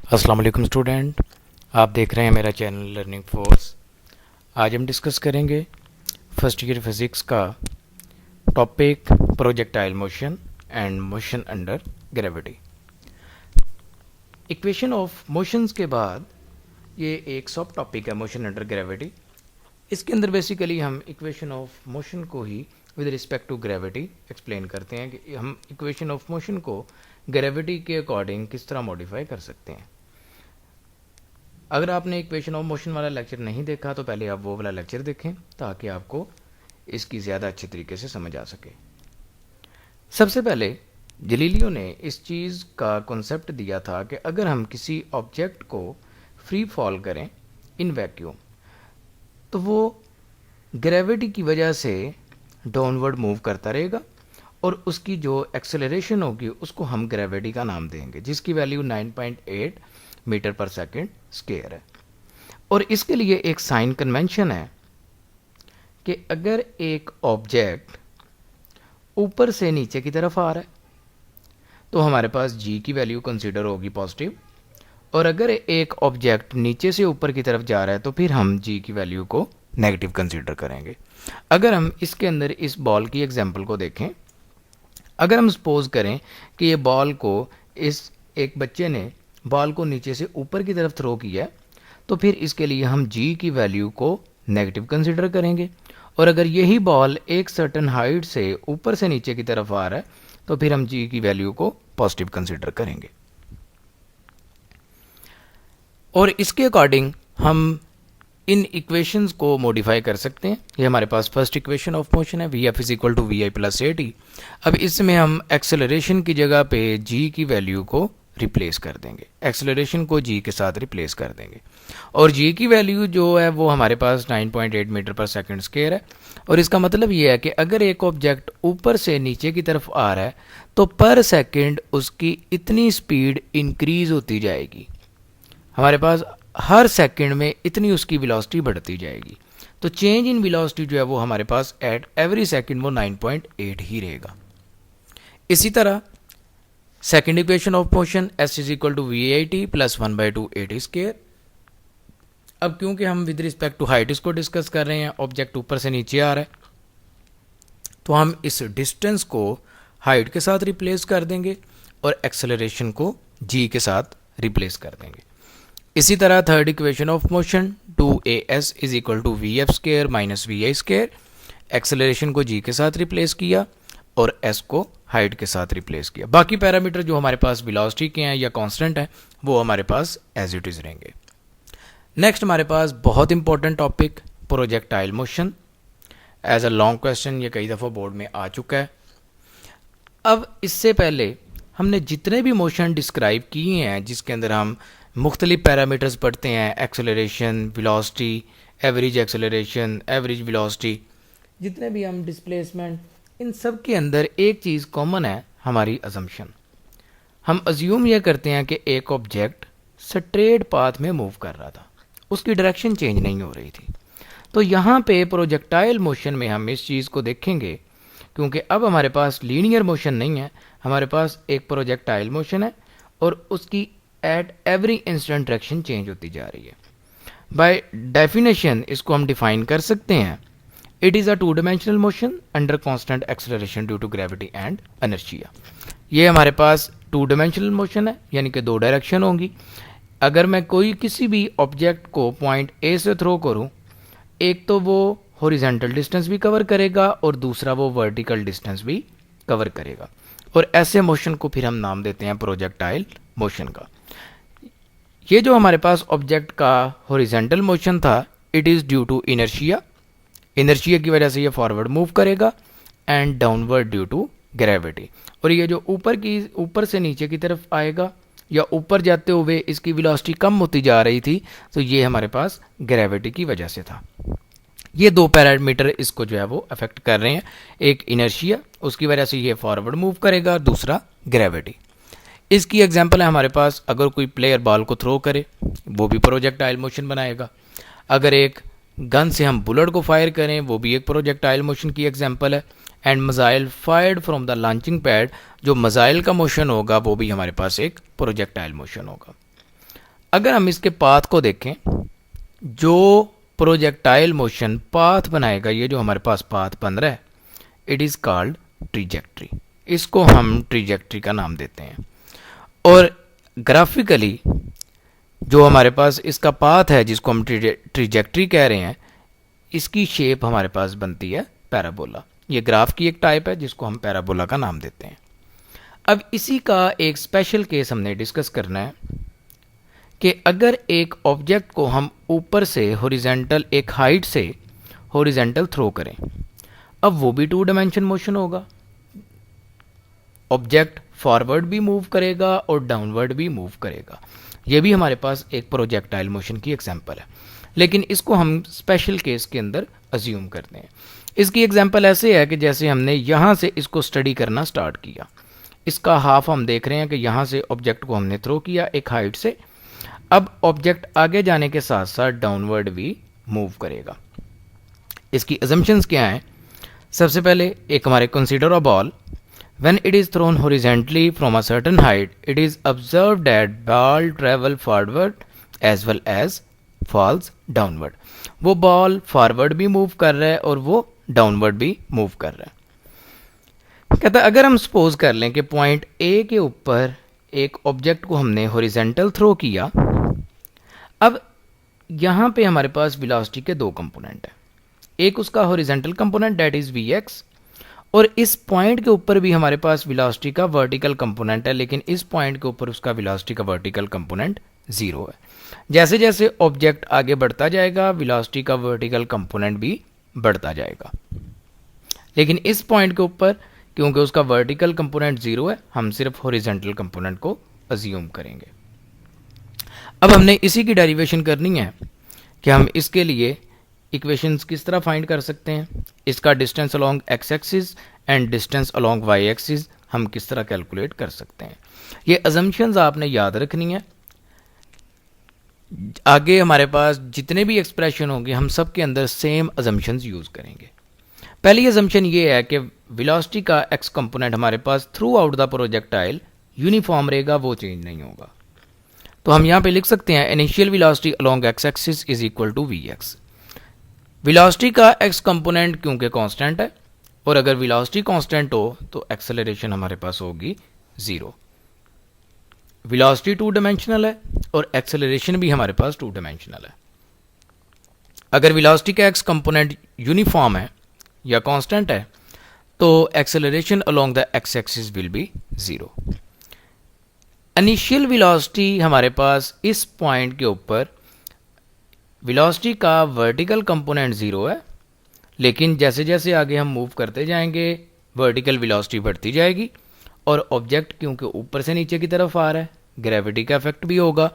अस्सलाम वालेकुम स्टूडेंट, आप देख रहे हैं मेरा चैनल लर्निंग फोर्स। आज हम डिस्कस करेंगे फर्स्ट ईयर फिज़िक्स का topic projectile motion and motion under gravity. Equation of motions के बाद ये एक सब टॉपिक है मोशन अंडर ग्रेविटी। इसके अंदर बेसिकली हम इक्वेशन ऑफ मोशन को ही with respect to gravity explain करते हैं कि हम इक्वेशन ऑफ मोशन को ग्रेविटी के अकॉर्डिंग किस तरह मॉडिफाई कर सकते हैं। अगर आपने इक्वेशन ऑफ मोशन वाला लेक्चर नहीं देखा तो पहले आप वो वाला लेक्चर देखें ताकि आपको इसकी ज़्यादा अच्छे तरीके से समझ आ सके। सबसे पहले गैलीलियो ने इस चीज़ का कॉन्सेप्ट दिया था कि अगर हम किसी ऑब्जेक्ट को फ्री फॉल करें इन वैक्यूम तो वो ग्रेविटी की वजह से डाउनवर्ड मूव करता रहेगा और उसकी जो एक्सेलरेशन होगी उसको हम ग्रेविटी का नाम देंगे, जिसकी वैल्यू 9.8 मीटर पर सेकंड स्क्वायर है। और इसके लिए एक साइन कन्वेंशन है कि अगर एक ऑब्जेक्ट ऊपर से नीचे की तरफ आ रहा है तो हमारे पास g की वैल्यू कंसीडर होगी पॉजिटिव, और अगर एक ऑब्जेक्ट नीचे से ऊपर की तरफ जा रहा है तो फिर हम g की वैल्यू को नेगेटिव कंसीडर करेंगे। अगर हम इसके अंदर इस बॉल की एग्जांपल को देखें, अगर हम सपोज करें कि ये बॉल को एक बच्चे ने बॉल को नीचे से ऊपर की तरफ थ्रो किया तो फिर इसके लिए हम g की वैल्यू को नेगेटिव कंसीडर करेंगे, और अगर यही बॉल एक सर्टन हाइट से ऊपर से नीचे की तरफ आ रहा है तो फिर हम g की वैल्यू को पॉजिटिव कंसीडर करेंगे। और इसके अकॉर्डिंग हम इन इक्वेशंस को मॉडिफाई कर सकते हैं। ये हमारे पास फर्स्ट इक्वेशन ऑफ मोशन है, V F is equal to we I plus A T. अब इसमें हम एक्सेलरेशन की जगह पे g की वैल्यू को रिप्लेस कर देंगे, एक्सेलरेशन को g के साथ रिप्लेस कर देंगे, और g की वैल्यू जो है वो हमारे पास 9.8 मीटर पर सेकंड स्क्वायर है। और इसका मतलब ये है कि अगर एक ऑब्जेक्ट ऊपर से नीचे की तरफ आ रहा है तो पर सेकंड उसकी इतनी स्पीड इंक्रीज होती जाएगी, हमारे पास हर सेकंड में इतनी उसकी वेलोसिटी बढ़ती जाएगी। तो चेंज इन वेलोसिटी जो है वो हमारे पास एट एवरी सेकंड वो 9.8 ही रहेगा। इसी तरह second equation of motion s is equal to we I T plus 1/2 A T square. अब क्योंकि हम विद रिस्पेक्ट टू हाइट इसको डिस्कस कर रहे हैं, ऑब्जेक्ट ऊपर से नीचे आ रहा है तो हम इस डिस्टेंस को हाइट के साथ रिप्लेस कर देंगे और एक्सेलरेशन को g के साथ रिप्लेस कर देंगे। इसी तरह third equation of motion 2as is equal to we F square minus V I square, acceleration को g के साथ रिप्लेस किया और s को हाइट के साथ रिप्लेस किया। बाकी पैरामीटर जो हमारे पास वेलोसिटी के हैं या कांस्टेंट हैं वो हमारे पास एज इट इज रहेंगे। नेक्स्ट हमारे पास बहुत important topic projectile motion, as a long question ये कई दफ़ा बोर्ड में आ चुका है। अब इससे पहले हमने जितने भी मोशन डिस्क्राइब किए हैं जिसके अंदर हम मुख्तलिफ पैरामीटर्स पढ़ते हैं, acceleration, velocity, average acceleration, average velocity, जितने भी हम डिस्प्लेसमेंट, इन सब के अंदर एक चीज़ कॉमन है, हमारी अजम्पशन। हम अज्यूम यह करते हैं कि एक ऑब्जेक्ट स्ट्रेट पाथ में मूव कर रहा था, उसकी डायरेक्शन चेंज नहीं हो रही थी। तो यहाँ पे प्रोजेक्टाइल मोशन में हम इस चीज़ को देखेंगे क्योंकि अब हमारे पास लीनियर मोशन नहीं है, हमारे पास एक प्रोजेक्टाइल मोशन है और उसकी at every instant direction change होती जा रही है। बाय डेफिनेशन इसको हम डिफाइन कर सकते हैं, it is a two dimensional motion under constant acceleration due to gravity and inertia. ये हमारे पास टू डायमेंशनल मोशन है, यानी कि दो डायरेक्शन होंगी। अगर मैं कोई किसी भी ऑब्जेक्ट को पॉइंट ए से थ्रो करूं, एक तो वो हॉरिजॉन्टल डिस्टेंस भी कवर करेगा और दूसरा वो वर्टिकल डिस्टेंस भी कवर करेगा, और ऐसे मोशन को फिर हम नाम देते हैं प्रोजेक्टाइल मोशन का। ये जो हमारे पास ऑब्जेक्ट का हॉरिजॉन्टल मोशन था, it is due to inertia, inertia की वजह से ये फॉरवर्ड मूव करेगा, and downward due to gravity. और ये जो ऊपर से नीचे की तरफ आएगा या ऊपर जाते हुए इसकी वेलोसिटी कम होती जा रही थी, तो ये हमारे पास ग्रेविटी की वजह से था। ये दो पैरामीटर इसको जो है वो अफेक्ट कर रहे हैं, एक इनर्शिया, उसकी वजह से ये फॉरवर्ड मूव करेगा, दूसरा ग्रेविटी। इसकी एग्जांपल है हमारे पास, अगर कोई प्लेयर बॉल को थ्रो करे वो भी प्रोजेक्टाइल मोशन बनाएगा, अगर एक गन से हम बुलेट को फायर करें वो भी एक प्रोजेक्टाइल मोशन की एग्जांपल है, and missile fired from the launching pad, जो मजाइल का मोशन होगा वो भी हमारे पास एक प्रोजेक्टाइल मोशन होगा। अगर हम इसके पाथ को देखें, जो प्रोजेक्टाइल मोशन पाथ बनाएगा, ये जो हमारे पास पाथ बन रहा है, इट इज़ कॉल्ड ट्रिजेक्ट्री। इसको हम ट्रिजेक्ट्री का नाम देते हैं। और ग्राफिकली जो हमारे पास इसका पाथ है, जिसको हम ट्रिजेक्ट्री कह रहे हैं, इसकी शेप हमारे पास बनती है पैराबोला। ये ग्राफ की एक टाइप है जिसको हम पैराबोला का नाम देते हैं। अब इसी का एक स्पेशल केस हमने डिस्कस करना है कि अगर एक ऑब्जेक्ट को हम ऊपर से हॉरिजेंटल, एक हाइट से हॉरिजेंटल थ्रो करें, अब वो भी 2 डायमेंशन मोशन होगा। ऑब्जेक्ट फॉरवर्ड भी मूव करेगा और डाउनवर्ड भी मूव करेगा। ये भी हमारे पास एक प्रोजेक्टाइल मोशन की एग्जांपल है, लेकिन इसको हम स्पेशल केस के अंदर अज्यूम करते हैं। इसकी एग्जांपल ऐसे है कि जैसे हमने यहाँ से इसको स्टडी करना स्टार्ट किया, इसका हाफ हम देख रहे हैं कि यहाँ से ऑब्जेक्ट को हमने थ्रो किया एक हाइट से। अब ऑब्जेक्ट आगे जाने के साथ साथ डाउनवर्ड भी मूव करेगा। इसकी अजम्पशंस क्या हैं? सबसे पहले एक हमारे consider a ball, when it is thrown horizontally from a certain height, it is observed that ball travel forward as well as falls downward। वो बॉल फॉरवर्ड भी मूव कर रहा है और वो डाउनवर्ड भी मूव कर रहा है। कहता है अगर हम सपोज कर लें कि पॉइंट ए के ऊपर एक ऑब्जेक्ट को हमने हॉरिजेंटल थ्रो किया, अब यहाँ पे हमारे पास वेलोसिटी के 2 कंपोनेंट हैं। एक उसका horizontal component that is vx, और इस पॉइंट के ऊपर भी हमारे पास वेलोसिटी का वर्टिकल कंपोनेंट है, लेकिन इस पॉइंट के ऊपर उसका वेलोसिटी का वर्टिकल कंपोनेंट 0 है। जैसे जैसे ऑब्जेक्ट आगे बढ़ता जाएगा, वेलोसिटी का वर्टिकल कंपोनेंट भी बढ़ता जाएगा, लेकिन इस पॉइंट के ऊपर क्योंकि उसका वर्टिकल कंपोनेंट 0 है, हम सिर्फ हॉरिजेंटल कंपोनेंट को अज्यूम करेंगे। अब हमने इसी की डेरिवेशन करनी है कि हम इसके लिए इक्वेशंस किस तरह फाइंड कर सकते हैं। इसका distance along X axis and distance along Y axis हम किस तरह कैलकुलेट कर सकते हैं। ये अजम्पशंस आपने याद रखनी है। आगे हमारे पास जितने भी एक्सप्रेशन होंगे, हम सब के अंदर सेम अजम्पशंस यूज़ करेंगे। पहली अजम्पशन ये है कि वेलोसिटी का एक्स कंपोनेंट हमारे pass through out the projectile uniform रहेगा, वो चेंज नहीं होगा। तो हम यहाँ पे लिख सकते हैं initial velocity along X axis is equal to V X. Velocity का एक्स कंपोनेंट क्योंकि कांस्टेंट है, और अगर वेलोसिटी कांस्टेंट हो तो एक्सेलरेशन हमारे पास होगी 0। वेलोसिटी 2 डायमेंशनल है और एक्सेलरेशन भी हमारे पास 2 डायमेंशनल है। अगर वेलोसिटी का एक्स कंपोनेंट यूनिफॉर्म है या कांस्टेंट है तो acceleration along the x axis will be 0। Initial velocity हमारे पास इस पॉइंट के ऊपर वेलोसिटी का वर्टिकल कंपोनेंट 0 है, लेकिन जैसे जैसे आगे हम मूव करते जाएंगे वर्टिकल वेलोसिटी बढ़ती जाएगी, और ऑब्जेक्ट क्योंकि ऊपर से नीचे की तरफ आ रहा है, ग्रेविटी का इफेक्ट भी होगा,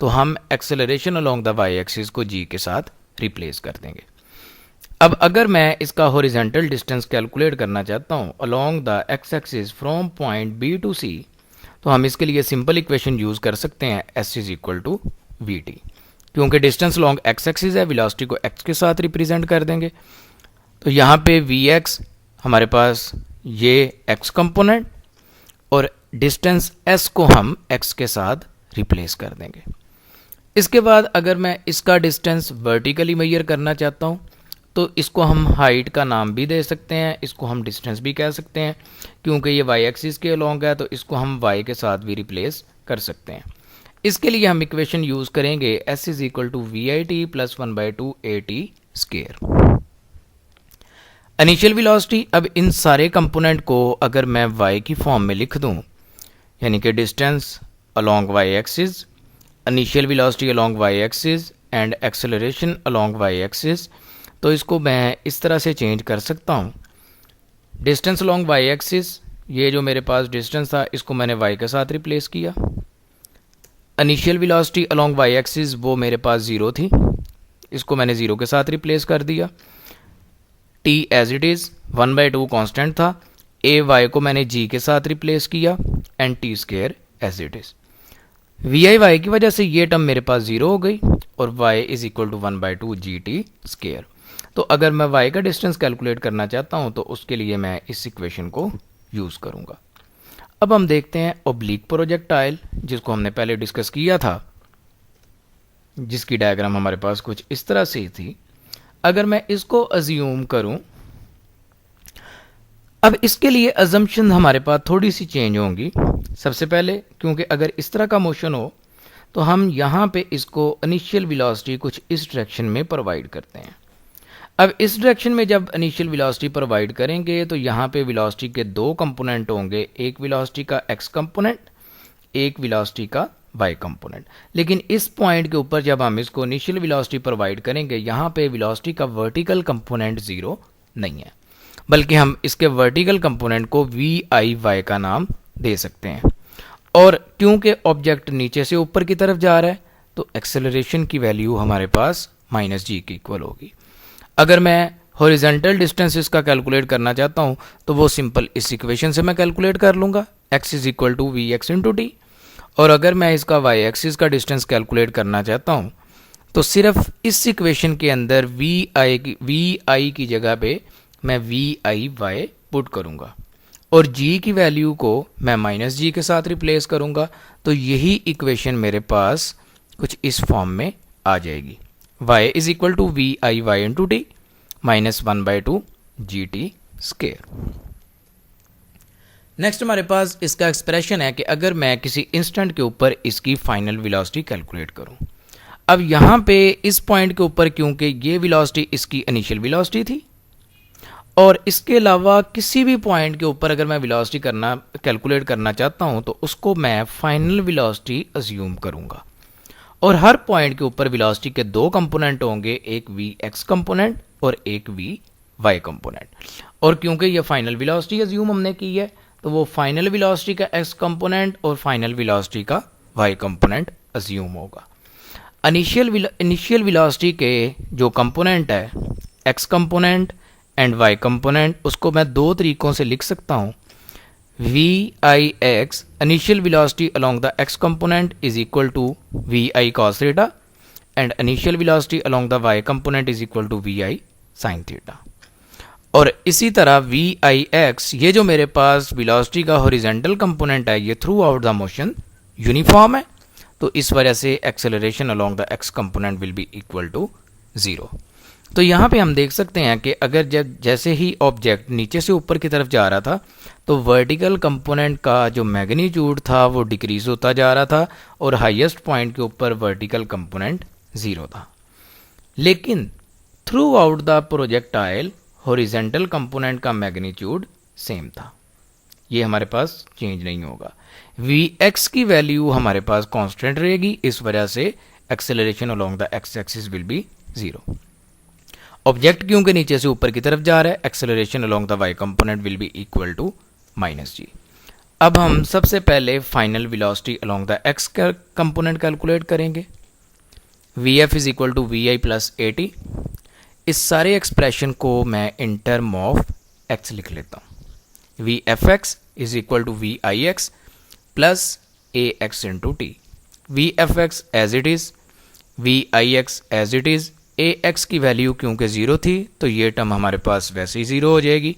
तो हम acceleration along the Y axis को जी के साथ रिप्लेस कर देंगे। अब अगर मैं इसका हॉरिजेंटल डिस्टेंस कैलकुलेट करना चाहता हूँ along the x axis from point B to C, तो हम इसके लिए सिंपल इक्वेशन यूज़ कर सकते हैं S is equal to V T. क्योंकि डिस्टेंस लॉन्ग एक्स एक्सिस है, वेलोसिटी को एक्स के साथ रिप्रेजेंट कर देंगे, तो यहाँ पे वी एक्स हमारे पास ये एक्स कंपोनेंट और डिस्टेंस एस को हम एक्स के साथ रिप्लेस कर देंगे। इसके बाद अगर मैं इसका डिस्टेंस वर्टिकली मेजर करना चाहता हूँ तो इसको हम हाइट का नाम भी दे सकते हैं, इसको हम डिस्टेंस भी कह सकते हैं। क्योंकि ये वाई एक्सिस के अलोंग है तो इसको हम वाई के साथ भी रिप्लेस कर सकते हैं। इसके लिए हम इक्वेशन यूज करेंगे S is equal to we I T plus 1/2 A T square. Initial velocity, अब इन सारे कंपोनेंट को अगर मैं y की फॉर्म में लिख दूं, यानी कि distance along y axis, initial velocity along y axis and acceleration along y axis, तो इसको मैं इस तरह से चेंज कर सकता हूं। डिस्टेंस अलोंग y एक्सिस, ये जो मेरे पास डिस्टेंस था इसको मैंने y के साथ रिप्लेस किया। Initial velocity along y axis वो मेरे पास 0 थी, इसको मैंने 0 के साथ रिप्लेस कर दिया। t as it is 1/2 constant था, ए वाई को मैंने g के साथ रिप्लेस किया and T square as it is. We I Y की वजह से ये टर्म मेरे पास 0 हो गई और y is equal to 1/2 ji T square. तो अगर मैं y का डिस्टेंस कैलकुलेट करना चाहता हूँ तो उसके लिए मैं इस इक्वेशन को यूज़ करूँगा। अब हम देखते हैं ओब्लिक प्रोजेक्टाइल, जिसको हमने पहले डिस्कस किया था। जिसकी डायग्राम हमारे पास कुछ इस तरह से थी। अगर मैं इसको अज्यूम करूं, अब इसके लिए अजम्पशन हमारे पास थोड़ी सी चेंज होंगी। सबसे पहले, क्योंकि अगर इस तरह का मोशन हो तो हम यहाँ पे इसको इनिशियल वेलोसिटी कुछ इस डायरेक्शन में प्रोवाइड करते हैं। अब इस डायरेक्शन में जब इनिशियल वेलोसिटी प्रोवाइड करेंगे तो यहाँ पे वेलोसिटी के दो कंपोनेंट होंगे, एक वेलोसिटी का एक्स कंपोनेंट, एक वेलोसिटी का वाई कंपोनेंट। लेकिन इस पॉइंट के ऊपर जब हम इसको इनिशियल वेलोसिटी प्रोवाइड करेंगे, यहाँ पे वेलोसिटी का वर्टिकल कंपोनेंट ज़ीरो नहीं है, बल्कि हम इसके वर्टिकल कंपोनेंट को वी आई वाई का नाम दे सकते हैं। और क्योंकि ऑब्जेक्ट नीचे से ऊपर की तरफ जा रहा है तो एक्सेलरेशन की वैल्यू हमारे पास माइनस जी के इक्वल होगी। अगर मैं हॉरिजॉन्टल डिस्टेंस इसका कैलकुलेट करना चाहता हूँ तो वो सिंपल इस इक्वेशन से मैं कैलकुलेट कर लूँगा, x is equal to V X into T. और अगर मैं इसका वाई एक्सिस का डिस्टेंस कैलकुलेट करना चाहता हूँ तो सिर्फ इस इक्वेशन के अंदर वी आई की जगह पे मैं वी आई वाई पुट करूँगा और g की वैल्यू को मैं माइनस जी के साथ रिप्लेस करूँगा। तो यही इक्वेशन मेरे पास कुछ इस फॉर्म में आ जाएगी, y is equal to we I y into t minus 1/2 ji t square. Next हमारे पास इसका एक्सप्रेशन है कि अगर मैं किसी इंस्टेंट के ऊपर इसकी फाइनल वेलोसिटी कैलकुलेट करूं। अब यहाँ पे इस पॉइंट के ऊपर क्योंकि ये वेलोसिटी इसकी इनिशियल वेलोसिटी थी और इसके अलावा किसी भी पॉइंट के ऊपर अगर मैं वेलोसिटी कैलकुलेट करना चाहता हूँ तो उसको मैं फाइनल वेलोसिटी अज्यूम करूँगा। और हर पॉइंट के ऊपर वेलोसिटी के दो कंपोनेंट होंगे, एक वी एक्स कंपोनेंट और एक वी वाई कंपोनेंट। और क्योंकि ये फाइनल वेलोसिटी अज्यूम हमने की है तो वो फाइनल वेलोसिटी का एक्स कंपोनेंट और फाइनल वेलोसिटी का वाई कंपोनेंट अज्यूम होगा। इनिशियल वेलोसिटी के जो कंपोनेंट है x component and y component, उसको मैं दो तरीकों से लिख सकता हूँ। V i x initial velocity along the x component is equal to we i cos theta and initial velocity along the Y component is equal to we I sine theta. और इसी तरह वी आई एक्स, ये जो मेरे पास velocity का horizontal component है, ये throughout the motion uniform है, तो इस वजह से acceleration along the x component will be equal to 0। तो यहाँ पे हम देख सकते हैं कि अगर जैसे ही ऑब्जेक्ट नीचे से ऊपर की तरफ जा रहा था तो वर्टिकल कंपोनेंट का जो मैग्नीट्यूड था वो डिक्रीज होता जा रहा था और हाईएस्ट पॉइंट के ऊपर वर्टिकल कंपोनेंट 0 था। लेकिन through out the projectile horizontal component का मैग्नीट्यूड सेम था, ये हमारे पास चेंज नहीं होगा। वी एक्स की वैल्यू हमारे पास कांस्टेंट रहेगी, इस वजह से acceleration along the x axis will be 0। Object क्योंकि नीचे से ऊपर की तरफ जा रहा है, acceleration along the Y component will be equal to minus G. अब हम सबसे पहले final velocity along the x component calculate करेंगे। V F is equal to we I plus A T. इस सारे एक्सप्रेशन को मैं इन टर्म ऑफ एक्स लिख लेता हूँ। V f x is equal to we i x plus a x into t. V f x as it is, we i x as it is. A x की value क्योंकि 0 थी तो ये term हमारे पास वैसे ही 0 हो जाएगी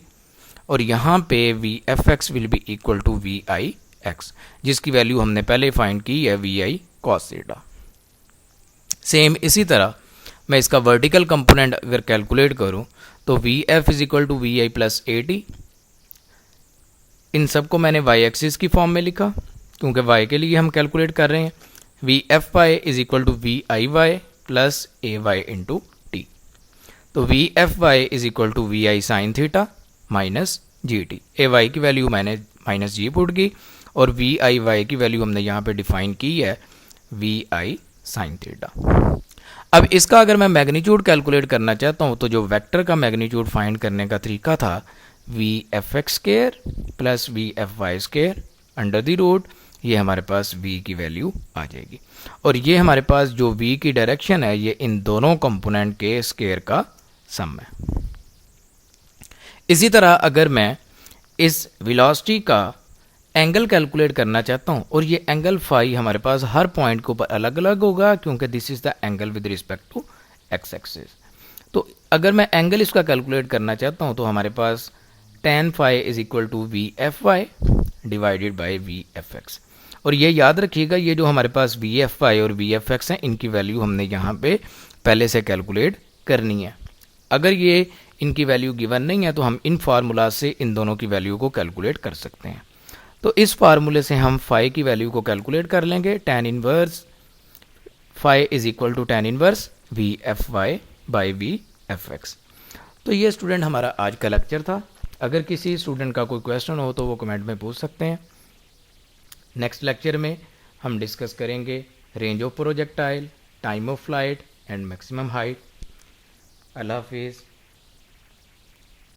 और यहाँ पे v f x will be equal to we i x, जिसकी वैल्यू हमने पहले फाइंड की है v i cos theta. Same इसी तरह मैं इसका वर्टिकल कंपोनेंट अगर कैलकुलेट करूँ तो V F is equal to we I plus A T. इन सबको मैंने वाई एक्सिस की फॉर्म में लिखा क्योंकि वाई के लिए हम कैलकुलेट कर रहे हैं। V F Y is equal to we I Y plus A Y into T. तो V F Y is equal to we I sine theta minus G T. A Y की value मैंने minus G put की और V आई Y की value हमने यहाँ पे define की है वी आई साइन थीटा। अब इसका अगर मैं मैग्नीट्यूड कैलकुलेट करना चाहता हूँ तो जो वेक्टर का मैग्नीट्यूड फाइंड करने का तरीका था v f x square plus v F y square under the root, ये हमारे पास v की वैल्यू आ जाएगी और ये हमारे पास जो v की डायरेक्शन है ये इन दोनों कंपोनेंट के स्केयर का सम है। इसी तरह अगर मैं इस वेलोसिटी का एंगल कैलकुलेट करना चाहता हूँ और ये एंगल फाई हमारे पास हर पॉइंट के ऊपर अलग अलग होगा क्योंकि this is the angle with respect to x axis. तो अगर मैं एंगल इसका कैलकुलेट करना चाहता हूँ तो हमारे पास tan phi is equal to V F y divided by v f x और ये याद रखिएगा, ये जो हमारे पास वी एफ वाई और वी एफ एक्स हैं, इनकी वैल्यू हमने यहाँ पे पहले से कैलकुलेट करनी है। अगर ये इनकी वैल्यू गिवन नहीं है तो हम इन फार्मूला से इन दोनों की वैल्यू को कैलकुलेट कर सकते हैं। तो इस फार्मूले से हम फाई की वैल्यू को कैलकुलेट कर लेंगे। tan inverse phi is equal to tan inverse v F y by v f x. तो ये स्टूडेंट हमारा आज का लेक्चर था। अगर किसी स्टूडेंट का कोई क्वेश्चन हो तो वो कमेंट में पूछ सकते हैं। नेक्स्ट लेक्चर में हम डिस्कस करेंगे range of projectile, time of flight and maximum height. अल्लाह हाफिज़।